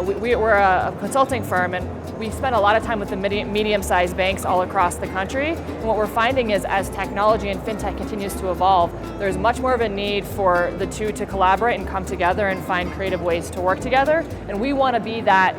we're a consulting firm, and we spend a lot of time with the medium-sized banks all across the country. And what we're finding is as technology and fintech continues to evolve, there's much more of a need for the two to collaborate and come together and find creative ways to work together. And we want to be that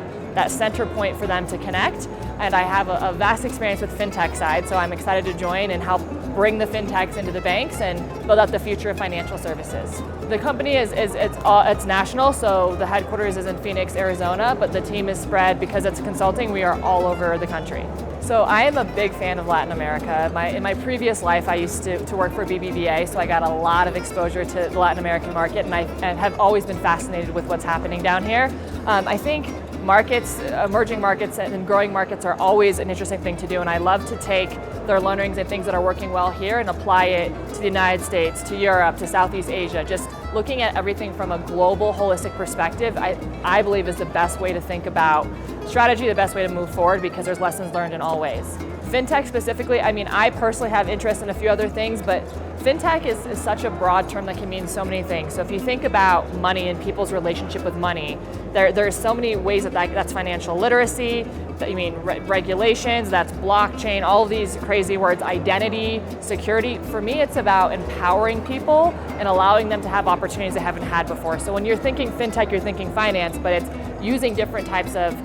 center point for them to connect. And I have a vast experience with fintech side, so I'm excited to join and help bring the fintechs into the banks and build out the future of financial services. The company it's national, so the headquarters is in Phoenix, Arizona, but the team is spread because it's consulting. We are all over the country. So I am a big fan of Latin America. In my previous life, I used to work for BBVA, so I got a lot of exposure to the Latin American market, and I have always been fascinated with what's happening down here. I think markets, emerging markets and growing markets are always an interesting thing to do, and I love to take their learnings and things that are working well here and apply it to the United States, to Europe, to Southeast Asia. Just looking at everything from a global, holistic perspective, I believe is the best way to think about strategy, the best way to move forward, because there's lessons learned in all ways. Fintech specifically, I personally have interest in a few other things, but fintech is such a broad term that can mean so many things. So if you think about money and people's relationship with money, there's so many ways that's financial literacy, regulations, that's blockchain, all of these crazy words, identity, security. For me, it's about empowering people and allowing them to have opportunities they haven't had before. So when you're thinking fintech, you're thinking finance, but it's using different types of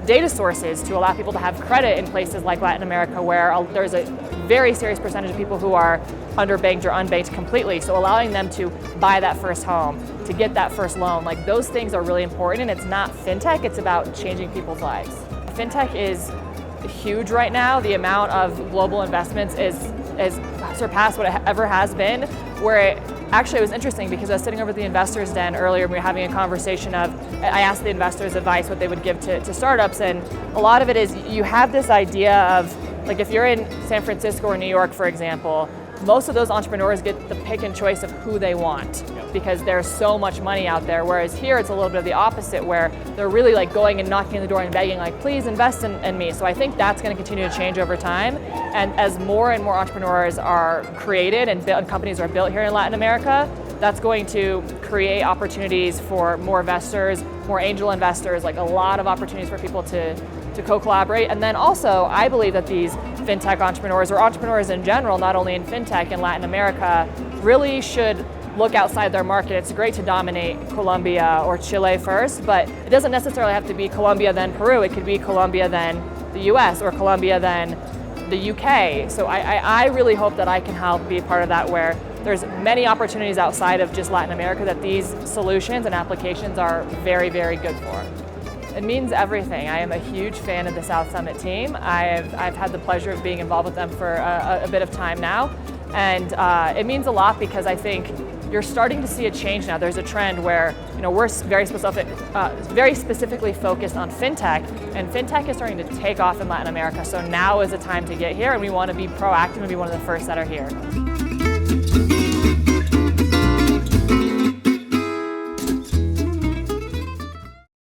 data sources to allow people to have credit in places like Latin America, where there's a very serious percentage of people who are underbanked or unbanked completely. So allowing them to buy that first home, to get that first loan, those things are really important. And it's not fintech, it's about changing people's lives. Fintech is huge right now. The amount of global investments is surpassed what it ever has been, Actually, it was interesting because I was sitting over at the investors' den earlier and we were having a conversation I asked the investors advice what they would give to startups, and a lot of it is you have this idea of, if you're in San Francisco or New York, for example, most of those entrepreneurs get the pick and choice of who they want because there's so much money out there, whereas here it's a little bit of the opposite, where they're really going and knocking on the door and begging, please invest in me. So I think that's going to continue to change over time, and as more and more entrepreneurs are created and companies are built here in Latin America, that's going to create opportunities for more investors, more angel investors, a lot of opportunities for people to co-collaborate. And then also, I believe that these fintech entrepreneurs, or entrepreneurs in general, not only in fintech in Latin America, really should look outside their market. It's great to dominate Colombia or Chile first, but it doesn't necessarily have to be Colombia then Peru. It could be Colombia then the US, or Colombia then the UK. So I really hope that I can help be a part of that, where there's many opportunities outside of just Latin America that these solutions and applications are very, very good for. It means everything. I am a huge fan of the South Summit team. I've had the pleasure of being involved with them for a bit of time now, and it means a lot because I think you're starting to see a change now. There's a trend where we're very specifically focused on fintech, and fintech is starting to take off in Latin America. So now is the time to get here, and we want to be proactive and be one of the first that are here.